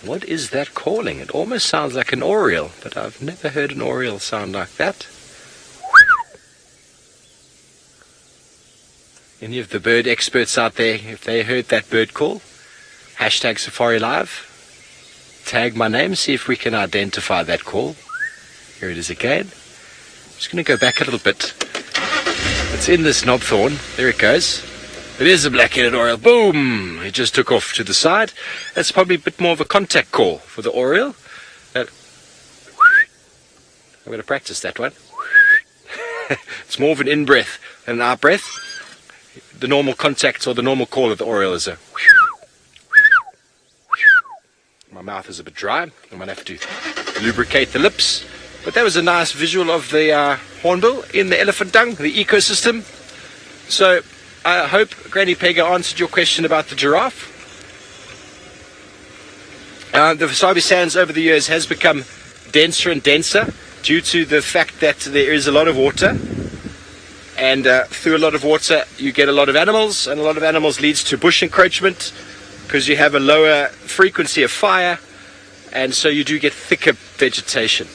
What is that calling? It almost sounds like an oriole, but I've never heard an oriole sound like that. Any of the bird experts out there, if they heard that bird call, hashtag Safari Live, tag my name, see if we can identify that call. Here it is again. I'm just going to go back a little bit. It's in this knobthorn. There it goes. It is a black-headed oriole. Boom! It just took off to the side. That's probably a bit more of a contact call for the oriole. I'm going to practice that one. It's more of an in-breath than an out-breath. The normal contact or the normal call of the oriole is a... My mouth is a bit dry. I might have to lubricate the lips. But that was a nice visual of the hornbill in the elephant dung, the ecosystem. So... I hope Granny Pega answered your question about the giraffe. The Sabi Sands over the years has become denser and denser due to the fact that there is a lot of water. And through a lot of water you get a lot of animals, and a lot of animals leads to bush encroachment because you have a lower frequency of fire, and so you do get thicker vegetation.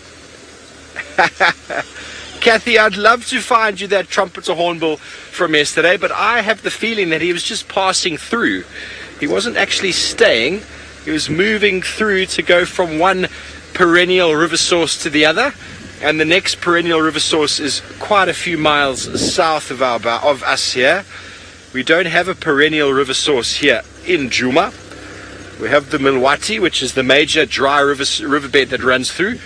Kathy, I'd love to find you that trumpeter hornbill from yesterday, but I have the feeling that he was just passing through. He wasn't actually staying. He was moving through to go from one perennial river source to the other, and the next perennial river source is quite a few miles south of us here. We don't have a perennial river source here in Djuma. We have the Milwati, which is the major dry riverbed that runs through,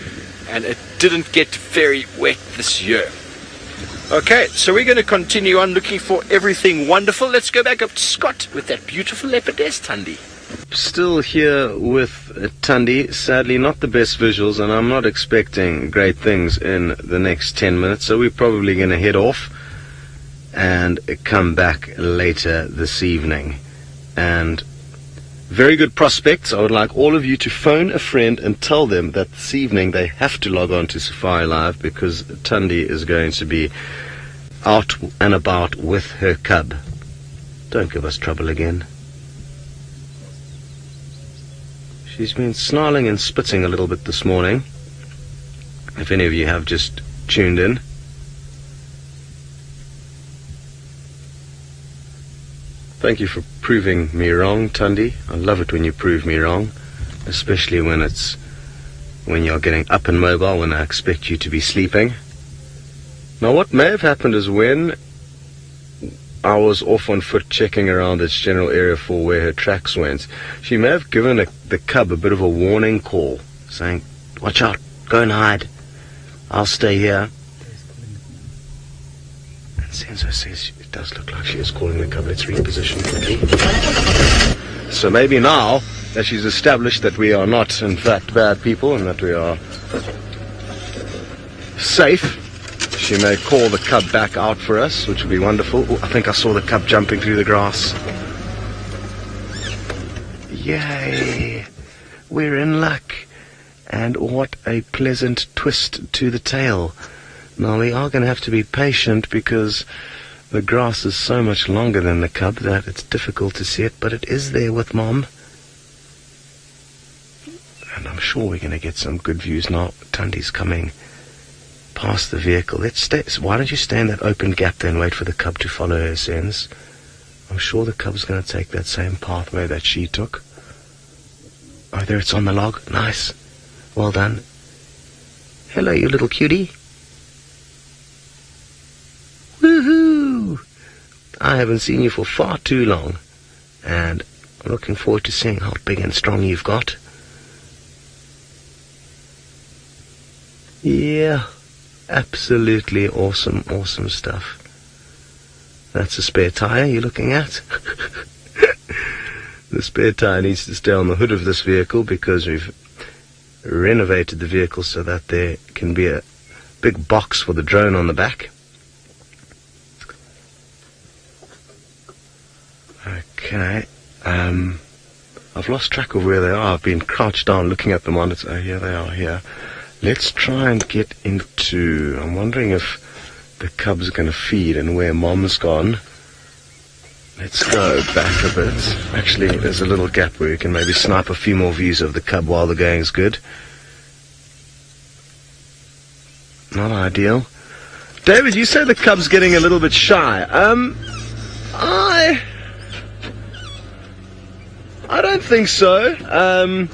and it didn't get very wet this year. Okay, so we're going to continue on looking for everything wonderful. Let's go back up to Scott with that beautiful leopardess, Thandi. Still here with Thandi. Sadly, not the best visuals, and I'm not expecting great things in the next 10 minutes, so we're probably going to head off and come back later this evening. And very good prospects. I would like all of you to phone a friend and tell them that this evening they have to log on to Safari Live, because Thandi is going to be out and about with her cub. Don't give us trouble again. She's been snarling and spitting a little bit this morning, if any of you have just tuned in. Thank you for proving me wrong, Thandi. I love it when you prove me wrong, especially when you're getting up and mobile when I expect you to be sleeping. Now, what may have happened is when I was off on foot checking around this general area for where her tracks went, she may have given the cub a bit of a warning call, saying, "Watch out, go and hide. I'll stay here." And Senzo says it does look like she is calling the cub. Let's reposition quickly. So maybe now that she's established that we are not, in fact, bad people and that we are safe, she may call the cub back out for us, which would be wonderful. Oh, I think I saw the cub jumping through the grass. Yay! We're in luck. And what a pleasant twist to the tail. Now, we are going to have to be patient because the grass is so much longer than the cub that it's difficult to see it, but it is there with Mom. And I'm sure we're going to get some good views now. Thandi's coming past the vehicle. Let's stay. Why don't you stay in that open gap there and wait for the cub to follow her sense? I'm sure the cub's going to take that same pathway that she took. Oh, there it's on the log. Nice. Well done. Hello, you little cutie. Woohoo! I haven't seen you for far too long. And I'm looking forward to seeing how big and strong you've got. Yeah, absolutely awesome, awesome stuff. That's a spare tire you're looking at. The spare tire needs to stay on the hood of this vehicle because we've renovated the vehicle so that there can be a big box for the drone on the back. Okay, I've lost track of where they are. I've been crouched down looking at them on it. Oh, here they are, here. Let's try and get into... I'm wondering if the cub's going to feed and where Mom's gone. Let's go back a bit. Actually, there's a little gap where you can maybe snipe a few more views of the cub while the going's good. Not ideal. David, you say the cub's getting a little bit shy. I don't think so.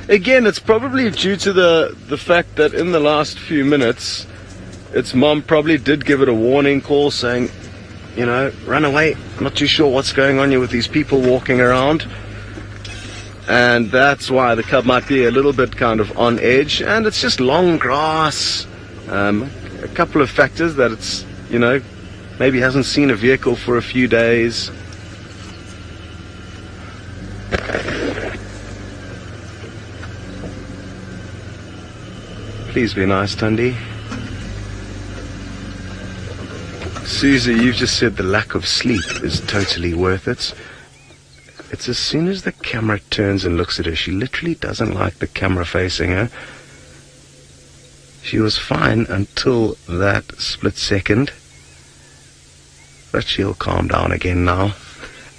Again, it's probably due to the fact that in the last few minutes, its mom probably did give it a warning call saying, you know, run away. I'm not too sure what's going on here with these people walking around. And that's why the cub might be a little bit kind of on edge. And it's just long grass. A couple of factors that it's, you know, maybe hasn't seen a vehicle for a few days. Please be nice, Thandi. Susie, you've just said the lack of sleep is totally worth it. It's as soon as the camera turns and looks at her, she literally doesn't like the camera facing her. She was fine until that split second. But she'll calm down again now.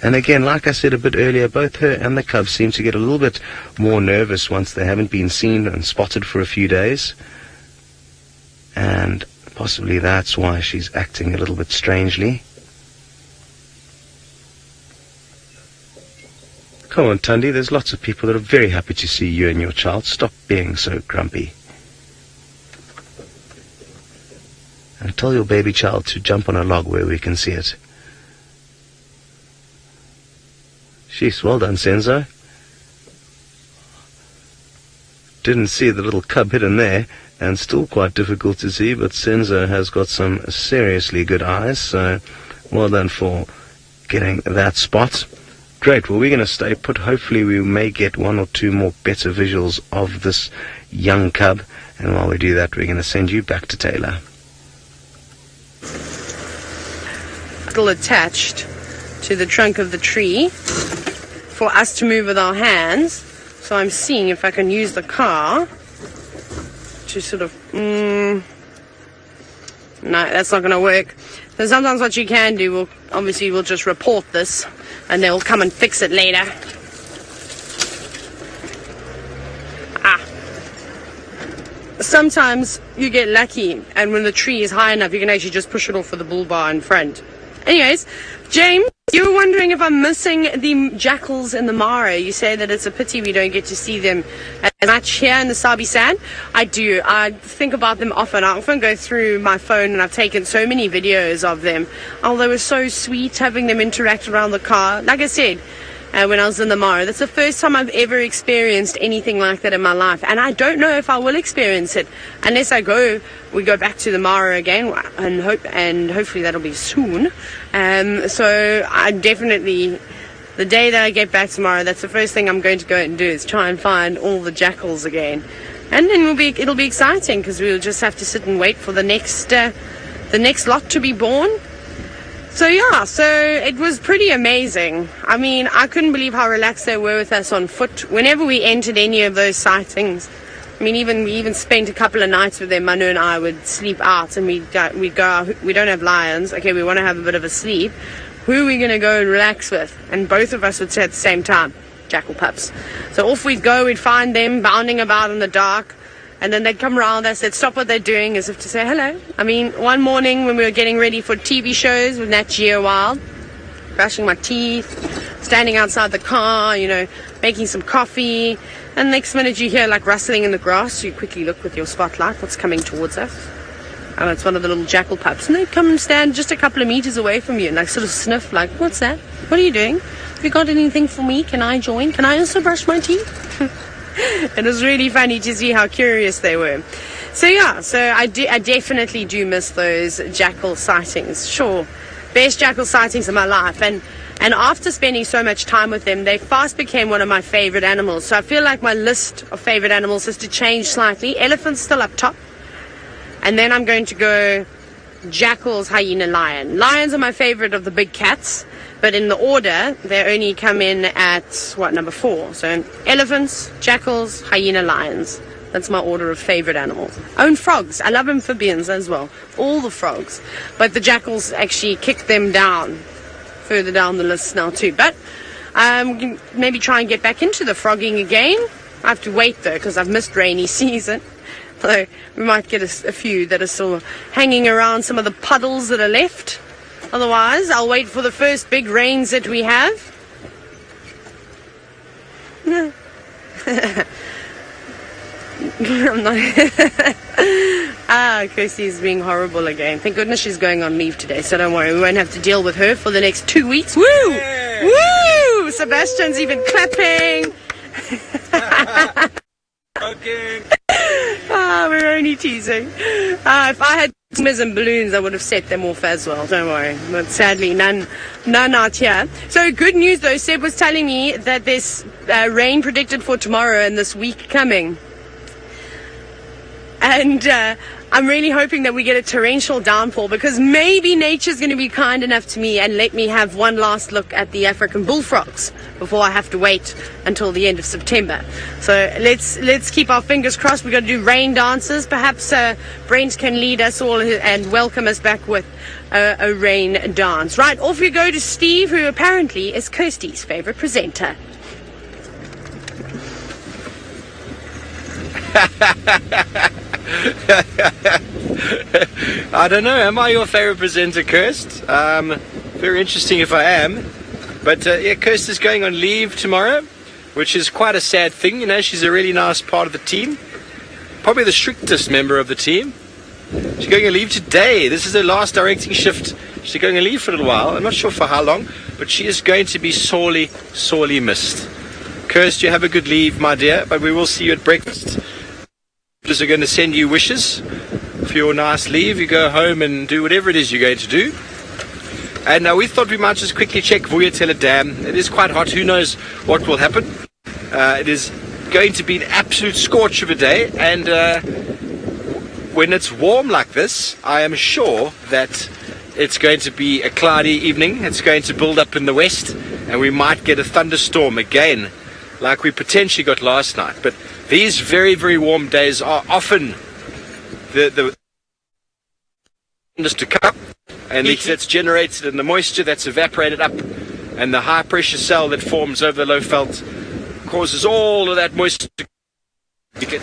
And again, like I said a bit earlier, both her and the cub seem to get a little bit more nervous once they haven't been seen and spotted for a few days. And possibly that's why she's acting a little bit strangely. Come on, Thandi, there's lots of people that are very happy to see you and your child. Stop being so grumpy. And tell your baby child to jump on a log where we can see it. Sheesh, well done, Senzo. Didn't see the little cub hidden there, and still quite difficult to see, but Senzo has got some seriously good eyes, so well done for getting that spot. Great, well, we're going to stay put. Hopefully we may get one or two more better visuals of this young cub, and while we do that, we're going to send you back to Taylor. Still attached to the trunk of the tree for us to move with our hands. So I'm seeing if I can use the car to sort of... no, that's not going to work. So sometimes what you can do, we'll just report this and they'll come and fix it later. Sometimes you get lucky and when the tree is high enough, you can actually just push it off with the bull bar in front. Anyways, James, you were wondering if I'm missing the jackals in the Mara. You say that it's a pity we don't get to see them as much here in the Sabi Sand. I do. I think about them often. I often go through my phone and I've taken so many videos of them. Oh, they were so sweet having them interact around the car. Like I said, when I was in the Mara, that's the first time I've ever experienced anything like that in my life. And I don't know if I will experience it unless we go back to the Mara again and hopefully that'll be soon. So I definitely, the day that I get back tomorrow, that's the first thing I'm going to go and do is try and find all the jackals again. And then it'll be exciting because we'll just have to sit and wait for the next lot to be born. So yeah, so it was pretty amazing. I mean, I couldn't believe how relaxed they were with us on foot. Whenever we entered any of those sightings, I mean, we even spent a couple of nights with them. Manu and I would sleep out and we'd go out. We don't have lions. Okay, we want to have a bit of a sleep. Who are we going to go and relax with? And both of us would say at the same time, jackal pups. So off we'd go, we'd find them bounding about in the dark, and then they'd come around us, they'd stop what they're doing as if to say hello. I mean, one morning when we were getting ready for TV shows with Nat Geo Wild, brushing my teeth, standing outside the car, you know, making some coffee, and next minute you hear like rustling in the grass. You quickly look with your spotlight what's coming towards us, and it's one of the little jackal pups, and they come and stand just a couple of meters away from you and like sort of sniff like, what's that? What are you doing? Have you got anything for me? Can I join? Can I also brush my teeth? It was really funny to see how curious they were. So yeah, I definitely do miss those jackal sightings. Sure, best jackal sightings of my life, and after spending so much time with them, they fast became one of my favorite animals. So I feel like my list of favorite animals has to change slightly. Elephant's still up top, and then I'm going to go jackals, hyena, lion. Lions are my favorite of the big cats, but in the order, they only come in at, number 4. So elephants, jackals, hyena, lions. That's my order of favorite animals. Oh, and frogs. I love amphibians as well. All the frogs. But the jackals actually kick them down, further down the list now too. But we can maybe try and get back into the frogging again. I have to wait though, because I've missed rainy season. So we might get a few that are still hanging around some of the puddles that are left. Otherwise, I'll wait for the first big rains that we have. I'm not. Kirsty's being horrible again. Thank goodness she's going on leave today, so don't worry, we won't have to deal with her for the next 2 weeks. Woo! Yay! Woo! Sebastian's even clapping. Okay. We're only teasing. If I had Christmas and balloons, I would have set them off as well. Don't worry. But sadly, none out here. So good news though. Seb was telling me that there's rain predicted for tomorrow and this week coming. And I'm really hoping that we get a torrential downpour, because maybe nature's going to be kind enough to me and let me have one last look at the African bullfrogs before I have to wait until the end of September. So let's keep our fingers crossed. We're going to do rain dances. Perhaps Brent can lead us all and welcome us back with a rain dance. Right, off you go to Steve, who apparently is Kirsty's favorite presenter. I don't know, am I your favorite presenter, Kirst? Very interesting if I am. But yeah, Kirst is going on leave tomorrow, which is quite a sad thing. You know, she's a really nice part of the team. Probably the strictest member of the team. She's going on leave today. This is her last directing shift. She's going on leave for a little while. I'm not sure for how long, but she is going to be sorely, sorely missed. Kirst, you have a good leave, my dear, but we will see you at breakfast. Are going to send you wishes for your nice leave. You go home and do whatever it is you're going to do. And we thought we might just quickly check Vuyatela Dam. It is quite hot. Who knows what will happen? It is going to be an absolute scorch of a day, and when it's warm like this, I am sure that it's going to be a cloudy evening. It's going to build up in the west, and we might get a thunderstorm again, like we potentially got last night. But these very, very warm days are often the to come, and that's generated in the moisture that's evaporated up, and the high pressure cell that forms over the low veld causes all of that moisture.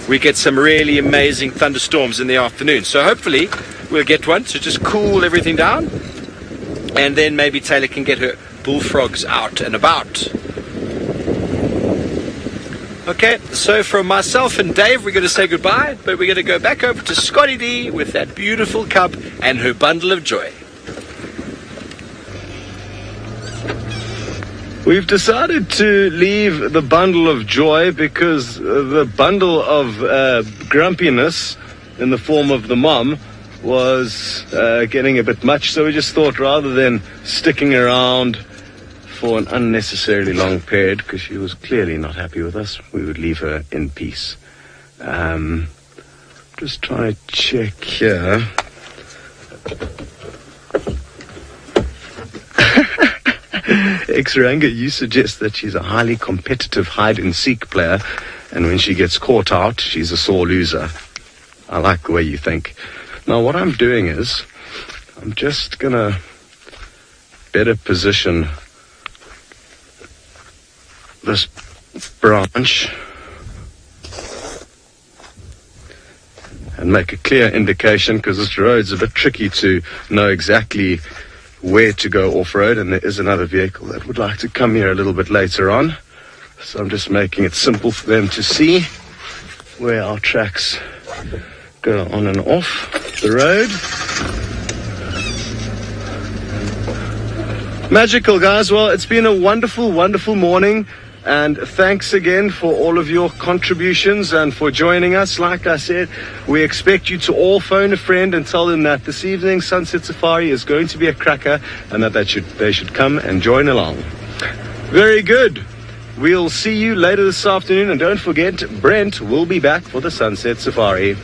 We get some really amazing thunderstorms in the afternoon. So hopefully we'll get one to just cool everything down, and then maybe Taylor can get her bullfrogs out and about. Okay, so from myself and Dave, we're going to say goodbye, but we're going to go back over to Scotty D with that beautiful cub and her bundle of joy. We've decided to leave the bundle of joy because the bundle of grumpiness in the form of the mom was getting a bit much, so we just thought rather than sticking around for an unnecessarily long period, because she was clearly not happy with us, we would leave her in peace. Just try to check here. X-Ranga, you suggest that she's a highly competitive hide-and-seek player, and when she gets caught out, she's a sore loser. I like the way you think. Now, what I'm doing is, I'm just going to better position this branch and make a clear indication, because this road's a bit tricky to know exactly where to go off-road, and there is another vehicle that would like to come here a little bit later on. So I'm just making it simple for them to see where our tracks go on and off the road. Magical, guys. Well, it's been a wonderful, wonderful morning. And thanks again for all of your contributions and for joining us. Like I said, we expect you to all phone a friend and tell them that this evening Sunset Safari is going to be a cracker, and that they should come and join along. Very good. We'll see you later this afternoon. And don't forget, Brent will be back for the Sunset Safari.